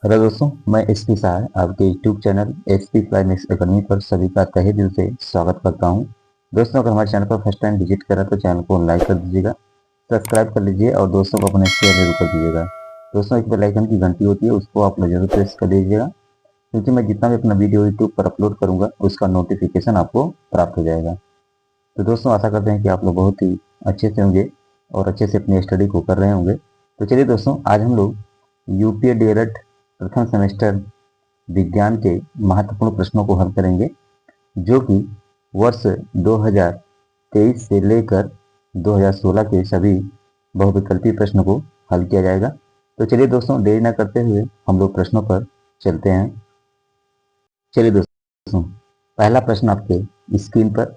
Hello दोस्तों, मैं SP Shah आपके YouTube channel SP climax academy पर सभी का तहे दिल से स्वागत करता हूं। दोस्तों, अगर हमारे चैनल पर फर्स्ट टाइम विजिट करा तो चैनल को लाइक कर दीजिएगा, सब्सक्राइब कर लीजिए और दोस्तों को अपने शेयर जरूर कर दीजिएगा। दोस्तों, एक बेल आइकन की घंटी होती है, उसको आप लोग जरूर प्रेस कर दीजिएगा, क्योंकि मैं जितना भी अपना वीडियो यूट्यूब पर अपलोड करूंगा उसका नोटिफिकेशन आपको प्राप्त हो जाएगा। तो दोस्तों, आशा करते हैं कि आप लोग बहुत ही अच्छे से होंगे और अच्छे से अपनी स्टडी को कर रहे होंगे। तो चलिए दोस्तों, आज हम लोग यूपीए डीएलएड प्रथम सेमेस्टर विज्ञान के महत्वपूर्ण प्रश्नों को हल करेंगे, जो कि वर्ष 2023 से लेकर 2016 के सभी बहुविकल्पी प्रश्न को हल किया जाएगा। तो चलिए दोस्तों, देरी न करते हुए हम लोग प्रश्नों पर चलते हैं। चलिए दोस्तों, पहला प्रश्न आपके स्क्रीन पर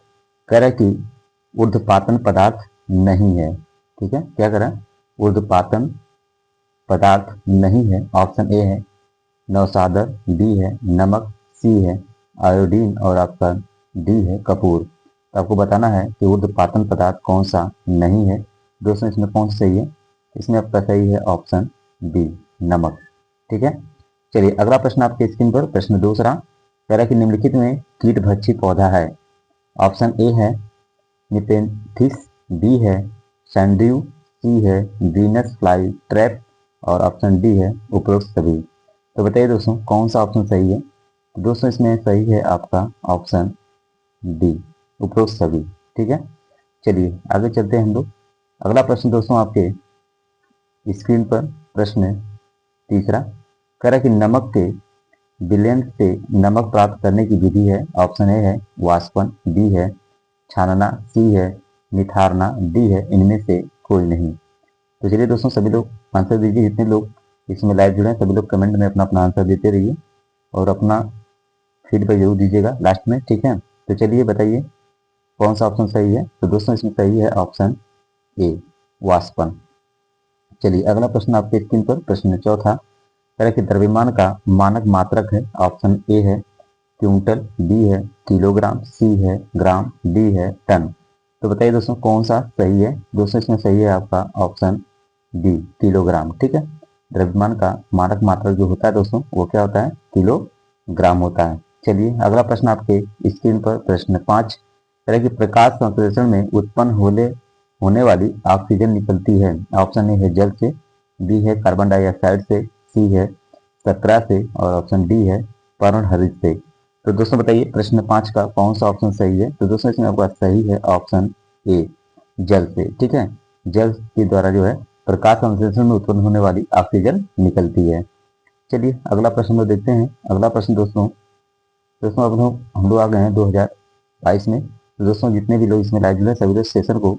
कह रहा है कि ऊर्ध्वपातन पदार्थ नहीं है। ठीक है, क्या कह रहा है? ऊर्ध्वपातन पदार्थ नहीं है। ऑप्शन ए है नौसादर, बी है नमक, सी है आयोडीन और आपका डी है कपूर। तो आपको बताना है कि ऊर्ध्वपातन पदार्थ कौन सा नहीं है। दोस्तों, इसमें कौन सा सही है? इसमें आपका सही है ऑप्शन बी, नमक। ठीक है, चलिए अगला प्रश्न आपके स्क्रीन पर, प्रश्न दूसरा कह रहा है कि निम्नलिखित में कीटभक्षी पौधा है। ऑप्शन ए है निपेंथिस, बी है सैंड्रयू, सी है वीनस फ्लाई ट्रैप और ऑप्शन डी है उपरोक्त सभी। तो बताइए दोस्तों, कौन सा ऑप्शन सही है? तो दोस्तों, इसमें सही है आपका ऑप्शन डी, उपरोक्त सभी। ठीक है, चलिए आगे चलते हैं हम लोग। अगला प्रश्न दोस्तों आपके स्क्रीन पर, प्रश्न तीसरा कह रहा है कि नमक के विलयन से नमक प्राप्त करने की विधि है। ऑप्शन ए है वाष्पन, बी है छानना, सी है निथारना, डी है इनमें से कोई नहीं। तो चलिए दोस्तों, सभी लोग आंसर दीजिए। जितने लोग इसमें लाइव जुड़े हैं सभी लोग कमेंट में अपना अपना आंसर देते रहिए और अपना फीडबैक जरूर दीजिएगा लास्ट में। ठीक है, तो चलिए बताइए कौन सा ऑप्शन सही है। तो दोस्तों, इसमें सही है ऑप्शन ए, वाष्पन। चलिए अगला प्रश्न आपके स्क्रीन पर, प्रश्न चौथा तरह के द्रव्यमान का मानक मात्रक है। ऑप्शन ए है क्विंटल, बी है किलोग्राम, सी है ग्राम, डी है टन। तो बताइए दोस्तों, कौन सा सही है? दोस्तों, इसमें सही है आपका ऑप्शन डी, किलोग्राम। ठीक है, द्रव्यमान का मानक मात्रक जो होता है दोस्तों, वो क्या होता है? किलोग्राम होता है। चलिए अगला प्रश्न आपके स्क्रीन पर, प्रश्न 5 तरह की प्रकाश संश्लेषण में उत्पन्न होने वाली ऑक्सीजन निकलती है। ऑप्शन ए है जल से, बी है कार्बन डाइऑक्साइड से, सी है सतरा से और ऑप्शन डी है पर्णहरित से। तो दोस्तों बताइए, प्रश्न 5 का कौन सा ऑप्शन सही है? तो दोस्तों, इसमें आपका सही है ऑप्शन ए, जल से। ठीक है, जल के द्वारा जो है प्रकाश संश्लेषण में उत्पन्न होने वाली ऑक्सीजन निकलती है। चलिए अगला प्रश्न हम देखते हैं। अगला प्रश्न दोस्तों दोस्तों अब हम लोग आ गए हैं 2022 में। तो दोस्तों, जितने भी लोग इसमें लाइव जुड़े हैं सभी लोग सेशन को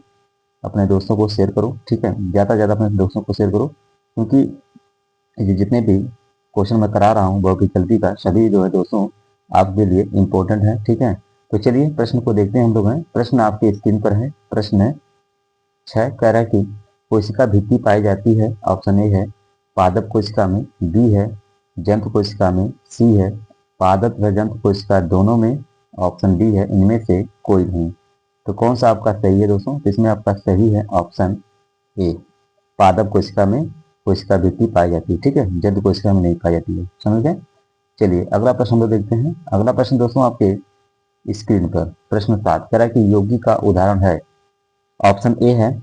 अपने दोस्तों को शेयर करो। ठीक है, ज़्यादा से ज़्यादा अपने दोस्तों को शेयर करो, क्योंकि ये जितने भी क्वेश्चन मैं करा रहा हूँ बहुविकल्पी का, सभी जो है दोस्तों आपके लिए इम्पोर्टेंट है। ठीक है, तो चलिए प्रश्न को देखते हैं हम लोग हैं। प्रश्न आपके स्क्रीन पर है, प्रश्न 6 कह रहा है कि कोशिका भित्ति पाई जाती है। ऑप्शन ए है पादप कोशिका में, बी है जंतु कोशिका में, सी है पादप व जंतु कोशिका दोनों में, ऑप्शन डी है इनमें से कोई नहीं। तो कौन सा आपका सही है दोस्तों? तो इसमें आपका सही है ऑप्शन ए, पादप कोशिका में कोशिका भित्ति पाई जाती है। ठीक है, जंतु कोशिका में नहीं पाई जाती है। समझ गए? चलिए अगला प्रश्न हम लोग देखते हैं। अगला प्रश्न दोस्तों आपके स्क्रीन पर, प्रश्न 7 कह रहा है कि योगी का उदाहरण है। ऑप्शन ए है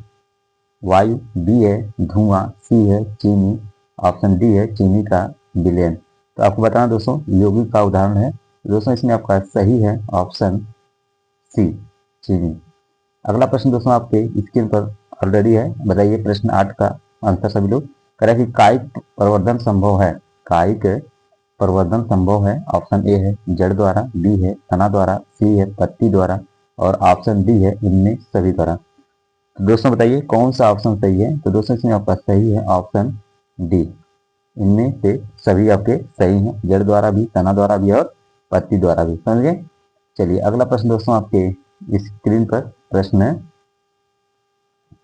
वायु, बी है धुआं, सी है चीनी, ऑप्शन डी है चीनी का विलयन। तो आपको बताना दोस्तों, योगी का उदाहरण है। दोस्तों, इसमें आपका सही है ऑप्शन सी, चीनी। अगला प्रश्न दोस्तों आपके स्क्रीन पर ऑलरेडी है। बताइए प्रश्न 8 का आंसर सभी लोग। कह रहा है कि कायिक प्रवर्धन संभव है। कायिक प्रवर्धन संभव है। ऑप्शन ए है जड़ द्वारा, बी है तना द्वारा, सी है पत्ती द्वारा और ऑप्शन डी है इनमें सभी द्वारा। तो दोस्तों बताइए कौन सा ऑप्शन सही है? तो दोस्तों, इसमें आपका सही है ऑप्शन डी, इनमें से सभी आपके सही हैं, जड़ द्वारा भी, तना द्वारा भी और पत्ती द्वारा भी। समझ गए? चलिए अगला प्रश्न दोस्तों आपके स्क्रीन पर, प्रश्न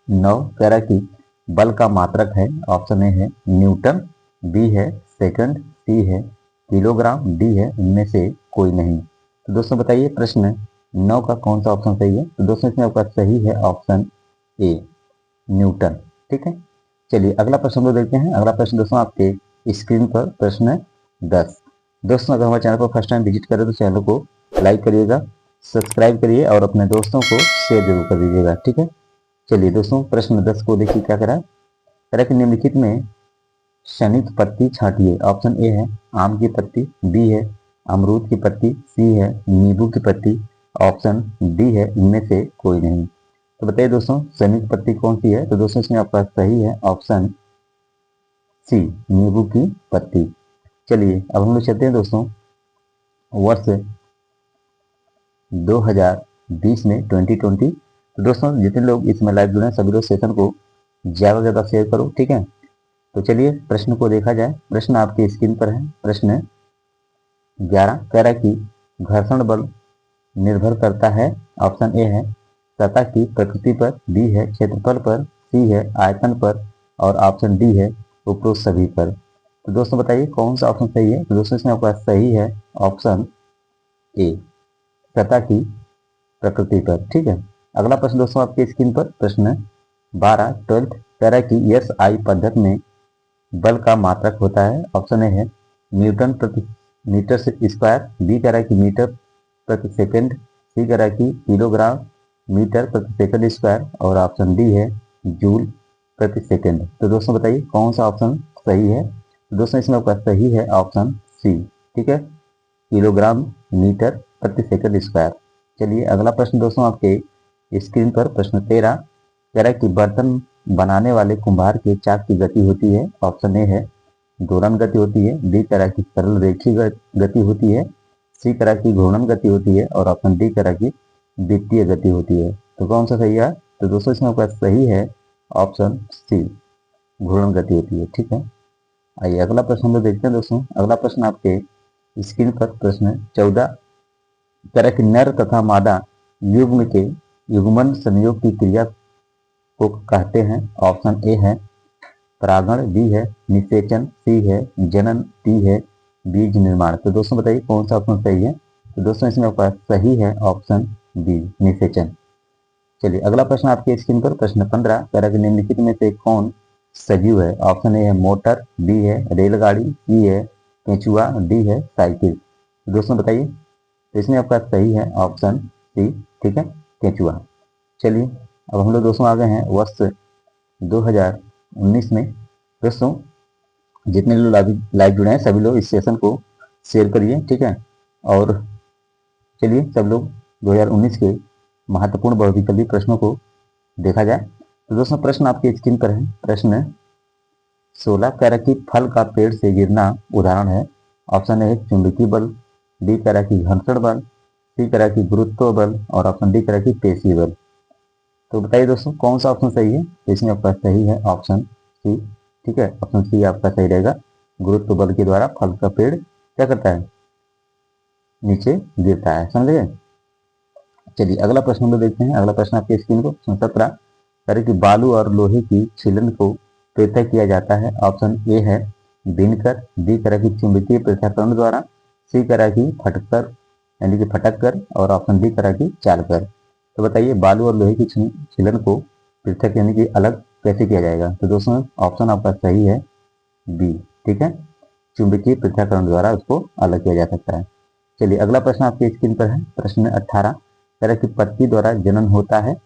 9 कह रहा है कि बल का मात्रक है। ऑप्शन ए है न्यूटन, बी है सेकंड, सी है किलोग्राम, डी है इनमें से कोई नहीं। तो दोस्तों बताइए प्रश्न 9 का कौन सा ऑप्शन सही है? तो दोस्तों, इसमें आपका सही है ऑप्शन ए, न्यूटन। ठीक है, चलिए अगला प्रश्न हम लोग देखते हैं। अगला प्रश्न दोस्तों आपके स्क्रीन पर प्रश्न 10। दोस्तों अगर हमारे चैनल पर फर्स्ट टाइम विजिट करें तो चैनल को लाइक करिएगा, सब्सक्राइब करिए और अपने दोस्तों को शेयर जरूर कर दीजिएगा। ठीक है, चलिए दोस्तों प्रश्न 10 को देखिए क्या करा। करा कि निम्नलिखित में शनित पत्ती छांटिए। ऑप्शन ए है आम की पत्ती, बी है अमरूद की पत्ती, सी है नींबू की पत्ती, ऑप्शन डी है इनमें से कोई नहीं। तो बताइए दोस्तों शनित पत्ती कौन सी है। तो दोस्तों इसमें आपका सही है ऑप्शन सी, नींबू की पत्ती। चलिए अब हम लोग चलते हैं दोस्तों वर्ष 2020 में 2020। तो दोस्तों जितने लोग इसमें लाइव जुड़े हैं सभी लोग सेशन को ज़्यादा से ज़्यादा शेयर करो। ठीक है, तो चलिए प्रश्न को देखा जाए। प्रश्न आपकी स्क्रीन पर है। प्रश्न 11 कह रहा है कि घर्षण बल निर्भर करता है। ऑप्शन ए है सतह की प्रकृति पर, बी है क्षेत्रफल पर, सी है आयतन पर और ऑप्शन डी है उपरोक्त सभी पर। तो दोस्तों बताइए कौन सा ऑप्शन सही है। तो दोस्तों इसमें आपका सही है ऑप्शन ए, सतह की प्रकृति पर। ठीक है, अगला प्रश्न दोस्तों आपके स्क्रीन पर प्रश्न 12 12 कह रहा है कि एस आई पद्धति में बल का मात्रक होता है। ऑप्शन ए है न्यूटन प्रति मीटर स्क्वायर, बी कह रहा है कि मीटर प्रति सेकंड, सी कह रहा है कि किलोग्राम मीटर प्रति सेकंड स्क्वायर और ऑप्शन डी है जूल प्रति सेकंड। तो दोस्तों बताइए कौन सा ऑप्शन सही है। तो दोस्तों इसमें आपका सही है ऑप्शन सी। ठीक है, किलोग्राम मीटर प्रति सेकंड स्क्वायर। चलिए अगला प्रश्न दोस्तों आपके स्क्रीन पर प्रश्न 13 कह रहा है कि बर्तन बनाने वाले कुम्हार के चाक की गति होती है। ऑप्शन ए है दोलन गति होती है, बी कह रहा है कि सरल रेखीय गति होती है, सी कह रहा है कि घूर्णन गति होती है और ऑप्शन डी कह रहा है कि वित्तीय गति होती है। तो कौन सा सही है। तो दोस्तों इसमें आपका सही है ऑप्शन सी, घूर्णन गति होती है। ठीक है, आइए अगला प्रश्न हम लोग देखते हैं दोस्तों। अगला प्रश्न आपके स्क्रीन पर प्रश्न 14 कह रहा है कि नर तथा मादा युग्म के युग्मन संयोग की क्रिया को कहते हैं। ऑप्शन ए है परागण, बी है निषेचन, सी है जनन, डी है बीज निर्माण। तो दोस्तों बताइए कौन सा ऑप्शन सही है। तो दोस्तों इसमें आपका सही है ऑप्शन बी, निषेचन। चलिए अगला प्रश्न आपके स्क्रीन पर प्रश्न 15 कह रहा है कि निम्नलिखित में से कौन सजीव है। ऑप्शन ए है मोटर, बी है रेलगाड़ी, सी है केंचुआ, डी है साइकिल। तो दोस्तों बताइए, तो इसमें आपका सही है ऑप्शन सी। ठीक है, केंचुआ। चलिए अब हम लोग दोस्तों आ गए हैं वर्ष 2019 में। दोस्तों जितने लोग लाइव जुड़े हैं सभी लोग इस सेशन को शेयर करिए। ठीक है, और चलिए सब लोग 2019 के महत्वपूर्ण बहुविकल्पी प्रश्नों को देखा जाए। तो दोस्तों प्रश्न आपके स्क्रीन पर है। प्रश्न 16 कह रहा कि फल का पेड़ से गिरना उदाहरण है। ऑप्शन ए चुंबकीय बल, बी कह रहा कि घर्षण बल, सी कह रहा कि गुरुत्व बल और ऑप्शन डी कह रहा कि पेशीय बल। तो बताइए दोस्तों कौन सा ऑप्शन सही है। तो इसमें आपका सही है ऑप्शन सी। ठीक है, ऑप्शन सी आपका सही रहेगा। गुरुत्व बल के द्वारा फल का पेड़ क्या करता है, नीचे गिरता है। समझ गए। चलिए अगला प्रश्न हम लोग देखते हैं। अगला प्रश्न आपके स्क्रीन को 17 कह कि बालू और लोहे की छीलन को पृथक किया जाता है। ऑप्शन ए है बीनकर, बी कह रहा कि चुंबकीय पृथक्करण द्वारा, सी कह रहा कि फटकर यानी कि फटक कर और ऑप्शन डी कह रहा कि चाल कर। तो बताइए बालू और लोहे की छीलन को पृथक यानी कि अलग कैसे किया जाएगा। तो दोस्तों ऑप्शन आपका सही है बी। ठीक है, चुंबकीय पृथक्करण द्वारा उसको अलग किया जा सकता है। चलिए अगला प्रश्न आपके स्क्रीन पर है। प्रश्न 18 कह रहा कि पत्ती द्वारा जनन होता है।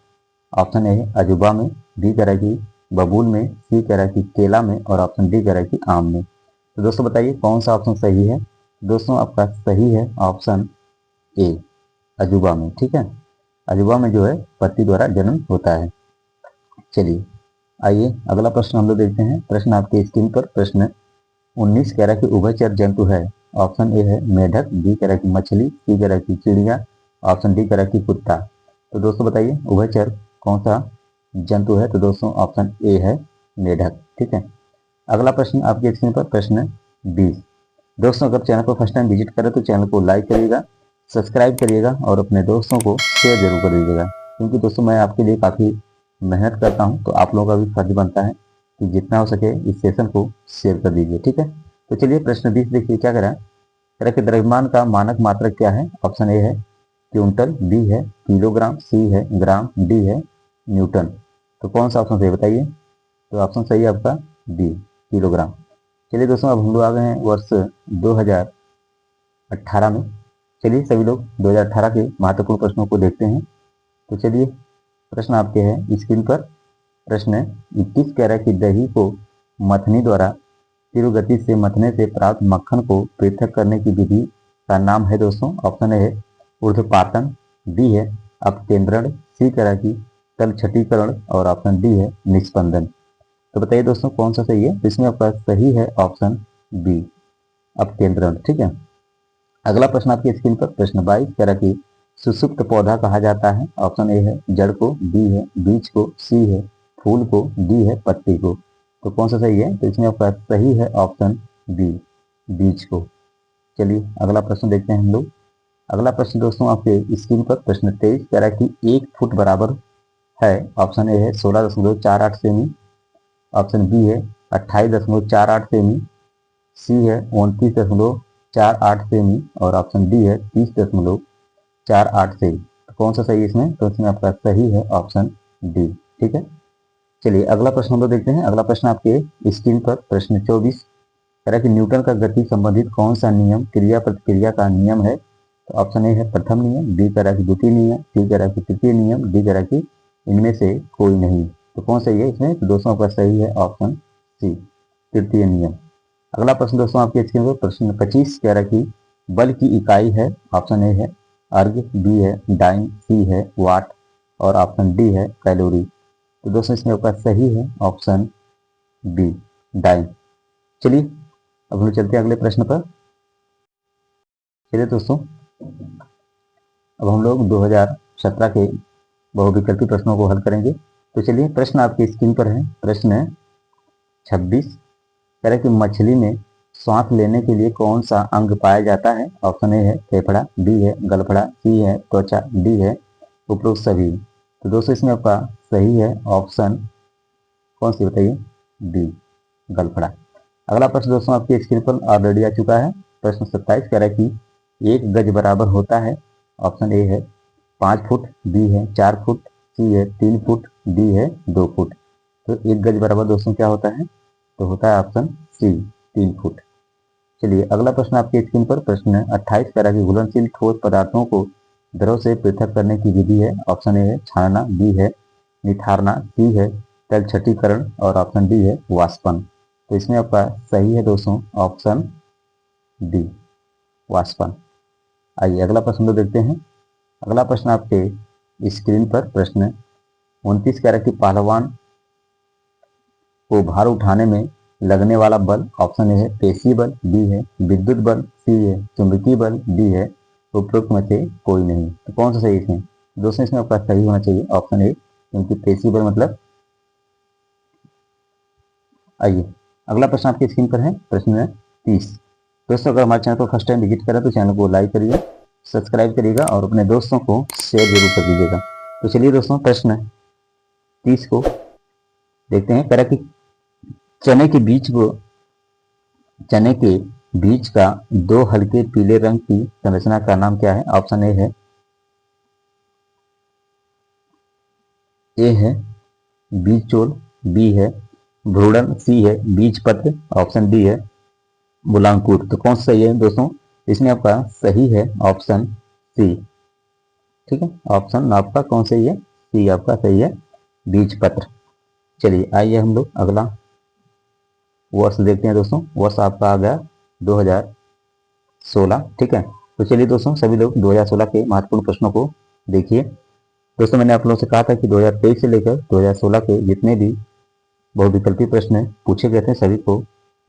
ऑप्शन ए है अजूबा में, बी कह रहा कि बबूल में, सी कह रहा कि केला में और ऑप्शन डी कह रहा कि आम में। तो दोस्तों बताइए कौन सा ऑप्शन सही है। दोस्तों आपका सही है ऑप्शन ए, अजूबा में। ठीक है, अजूबा में जो है पत्ती द्वारा जनन होता है। चलिए आइए अगला प्रश्न हम लोग देखते हैं। प्रश्न आपके स्क्रीन पर प्रश्न 19 कह रहा कि उभयचर जंतु है। ऑप्शन ए है मेढक, बी कह रहा कि मछली, सी कह रहा कि चिड़िया, ऑप्शन डी कह रहा कि कुत्ता। तो दोस्तों बताइए उभयचर कौन सा जंतु है। तो दोस्तों ऑप्शन ए है मेढक। ठीक है, अगला प्रश्न आपके स्क्रीन पर प्रश्न 20। दोस्तों अगर चैनल को फर्स्ट टाइम विजिट करें तो चैनल को लाइक करिएगा, सब्सक्राइब करिएगा और अपने दोस्तों को शेयर जरूर कर दीजिएगा, क्योंकि दोस्तों मैं आपके लिए काफ़ी मेहनत करता हूं, तो आप लोगों का भी फर्ज बनता है कि जितना हो सके इस सेशन को शेयर कर दीजिए। ठीक है, तो चलिए प्रश्न 20 देखिए क्या कह रहा है कि द्रव्यमान का मानक मात्रक क्या है। ऑप्शन ए है क्विंटल, बी है किलोग्राम, सी है ग्राम, डी है न्यूटन। तो कौन सा ऑप्शन सही बताइए। तो ऑप्शन सही है आपका बी, किलोग्राम। चलिए दोस्तों, अब हम लोग आ गए हैं वर्ष 2018 में। चलिए सभी लोग 2018 के महत्वपूर्ण प्रश्नों को देखते हैं। तो चलिए, प्रश्न आपके हैं स्क्रीन पर। प्रश्न है, 21 कैरेट की दही को मथनी द्वारा तीव्र गति से मथने से प्राप्त मक्खन को पृथक करने की विधि का नाम है दोस्तों। ऑप्शन ए है ऊर्ध्वपातन, बी है अपकेंद्रण, सी कह रहा है कि तलछटीकरण और ऑप्शन डी है निस्पंदन। तो बताइए दोस्तों कौन सा सही है। तो इसमें आपका सही है ऑप्शन बी, अपकेंद्रण। ठीक है। अगला प्रश्न आपकी स्क्रीन पर प्रश्न 22 कह रहा है कि सुसुप्त पौधा कहा जाता है। ऑप्शन ए है जड़ को, बी है बीज को, सी है फूल को, डी है पत्ती को। तो कौन सा सही है। तो इसमें आपका सही है ऑप्शन बी, बीज को। चलिए अगला प्रश्न देखते हैं हम लोग। अगला प्रश्न दोस्तों आपके स्क्रीन पर प्रश्न 23 कह रहा है कि 1 फुट बराबर है। ऑप्शन ए है 16.48 सेमी, ऑप्शन बी है 28.48 सेमी, सी है 29.48 सेमी और ऑप्शन डी है 30.48 सेमी। तो कौन सा सही है इसमें। तो इसमें आपका सही है ऑप्शन डी। ठीक है। चलिए अगला प्रश्न हम लोग देखते हैं। अगला प्रश्न आपके स्क्रीन पर प्रश्न 24 कह रहा है कि न्यूटन का गति संबंधित कौन सा नियम क्रिया प्रतिक्रिया का नियम है। तो ऑप्शन ए है प्रथम नियम, बी कह रहा है कि द्वितीय नियम, सी कह रहा है कि तृतीय नियम, डी कह रहा है कि इनमें से कोई नहीं। तो कौन सही है इसमें। तो दोस्तों आपका सही है ऑप्शन सी, तृतीय नियम। अगला प्रश्न दोस्तों आपके स्क्रीन पर प्रश्न 25 कह रहा है कि बल की इकाई है। ऑप्शन ए है अर्ग, बी है डाइन, सी है वाट और ऑप्शन डी है कैलोरी। तो दोस्तों इसमें आपका सही है ऑप्शन बी, डाइन। चलिए अब हम चलते हैं अगले प्रश्न पर। चलिए दोस्तों, अब हम लोग 2017 के बहुविकल्पी प्रश्नों को हल करेंगे। तो चलिए प्रश्न आपकी स्क्रीन पर है। प्रश्न 26 कह रहा है कि मछली में श्वास लेने के लिए कौन सा अंग पाया जाता है। ऑप्शन ए है फेफड़ा, बी है गलफड़ा, सी है त्वचा, डी है उपरोक्त सभी। तो दोस्तों इसमें आपका सही है ऑप्शन कौन सी बताइए, बी, गलफड़ा। अगला प्रश्न दोस्तों आपकी स्क्रीन पर ऑलरेडी आ चुका है। प्रश्न 27 कह रहा है कि 1 गज बराबर होता है। ऑप्शन ए है 5 फुट, बी है 4 फुट, सी है 3 फुट, डी है 2 फुट। तो 1 गज बराबर दोस्तों क्या होता है। तो होता है ऑप्शन सी, 3 फुट। चलिए अगला प्रश्न आपकी स्क्रीन पर प्रश्न 28 कह रहा है कि घुलनशील ठोस पदार्थों को द्रव से पृथक करने की विधि है। ऑप्शन ए है छानना, बी है निथारना, सी है तलछटीकरण और ऑप्शन डी है वाष्पन। तो इसमें आपका सही है दोस्तों ऑप्शन डी, वाष्पन। आइए अगला प्रश्न देखते हैं। अगला प्रश्न आपके स्क्रीन पर प्रश्न 29 कह रहा है कि पहलवान को भार उठाने में लगने वाला बल। ऑप्शन ए है पेशी बल, बी है विद्युत बल, सी है चुंबकीय बल, डी है उपरोक्त में से कोई नहीं। तो कौन सा सही है इसमें। दोस्तों इसमें आपका सही होना चाहिए ऑप्शन ए, क्योंकि पेशी बल मतलब। आइए अगला प्रश्न आपकी स्क्रीन पर है प्रश्न 30। दोस्तों अगर हमारे चैनल को फर्स्ट टाइम विजिट करें तो चैनल को लाइक करिए, सब्सक्राइब करिएगा और अपने दोस्तों को शेयर जरूर कर दीजिएगा। तो चलिए दोस्तों प्रश्न 30 को देखते हैं। कह रहा है कि चने के बीज का 2 हल्के पीले रंग की संरचना का नाम क्या है। ऑप्शन ए है बीजचोल, बी है भ्रूणन, सी है बीज पत्र, ऑप्शन डी है मूलांकुर। तो कौन सा सही है दोस्तों। इसमें आपका सही है ऑप्शन सी। ठीक है, ऑप्शन आपका कौन सही है, सी आपका सही है, बीज पत्र। चलिए आइए हम लोग अगला वर्ष देखते हैं दोस्तों। वर्ष आपका आ गया 2016। ठीक है। तो चलिए दोस्तों सभी लोग 2016 के महत्वपूर्ण प्रश्नों को देखिए। दोस्तों मैंने आप लोगों से कहा था कि 2023 से लेकर 2016 के जितने भी बहुविकल्पी प्रश्न पूछे गए थे सभी को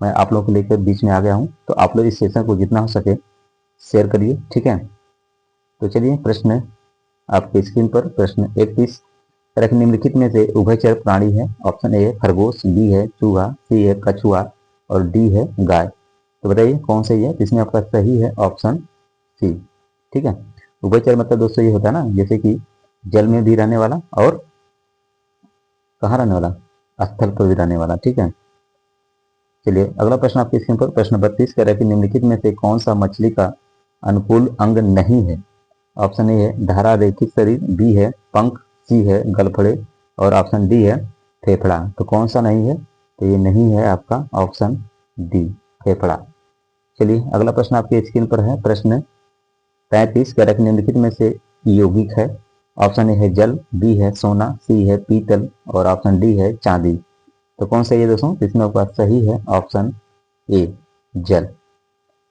मैं आप लोगों को लेकर बीच में आ गया हूं। तो आप लोग इस सेशन को जितना हो सके शेयर करिए। ठीक है। तो चलिए प्रश्न आपके स्क्रीन पर प्रश्न 31 निम्नलिखित में से उभयचर प्राणी है। ऑप्शन ए है खरगोश, बी है चूहा, सी है कछुआ और डी है गाय। तो बताइए कौन सही है। इसमें आपका सही है ऑप्शन सी। ठीक है। उभयचर मतलब दोस्तों ये होता है ना, जैसे कि जल में भी रहने वाला और कहाँ रहने वाला, स्थल पर भी रहने वाला। ठीक है। चलिए अगला प्रश्न आपकी स्क्रीन पर प्रश्न 32 कह रहा है कि निम्नलिखित में से कौन सा मछली का अनुकूल अंग नहीं है। ऑप्शन ए है धारा रेखित शरीर, बी है पंख, सी है गलफड़े और ऑप्शन डी है फेफड़ा। तो कौन सा नहीं है। तो ये नहीं है आपका ऑप्शन डी फेफड़ा। चलिए अगला प्रश्न आपके स्क्रीन पर है। प्रश्न 35 कारक निम्नलिखित में से यौगिक है। ऑप्शन ए है जल, बी है सोना, सी है पीतल और ऑप्शन डी है चांदी। तो कौन सा ये दोस्तों? इसमें आपका सही है ऑप्शन ए जल।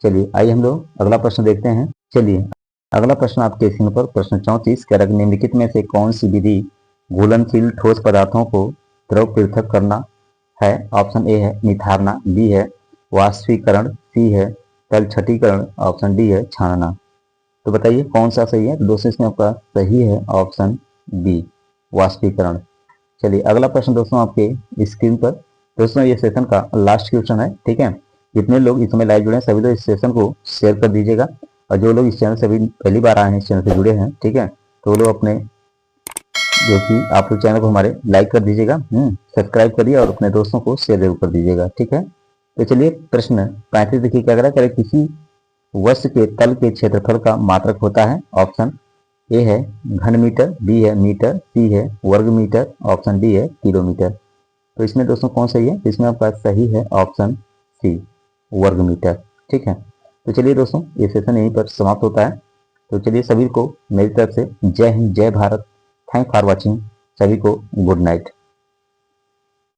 चलिए आइए हम लोग अगला प्रश्न देखते हैं। चलिए अगला प्रश्न आपके स्क्रीन पर प्रश्न 34 कारक निम्नलिखित में से कौन सी विधि घुलनशील ठोस पदार्थों को द्रव पृथक करना है? ऑप्शन ए है निथारना, बी है वाष्पीकरण, सी है तलछटीकरण, ऑप्शन डी है छानना। तो बताइए कौन सा सही है? तो दोस्तों इसमें आपका सही है ऑप्शन बी वाष्पीकरण। चलिए अगला प्रश्न दोस्तों आपके स्क्रीन पर। दोस्तों ये सेशन का लास्ट क्वेश्चन है, ठीक है। जितने लोग इस समय लाइव जुड़े हैं सभी लोग इस सेशन को शेयर कर दीजिएगा, और जो लोग इस चैनल से अभी पहली बार आए हैं, इस चैनल से जुड़े हैं, ठीक है, तो वो लोग अपने जो कि आप लोग चैनल को हमारे लाइक कर दीजिएगा, सब्सक्राइब करिए और अपने दोस्तों को शेयर जरूर कर दीजिएगा, ठीक है। तो चलिए प्रश्न 35 देखिए क्या कह रहा है। किसी वस्तु के तल के क्षेत्रफल का मात्रक होता है। ऑप्शन ए है घन मीटर, बी है मीटर, सी है वर्ग मीटर, ऑप्शन डी है किलोमीटर। तो इसमें दोस्तों कौन सही है? इसमें आपका सही है ऑप्शन सी वर्ग मीटर, ठीक है। तो चलिए दोस्तों ये सेशन यहीं पर समाप्त होता है। तो चलिए सभी को मेरी तरफ से जय हिंद, जय भारत। Thank for watching. सभी को गुड नाइट।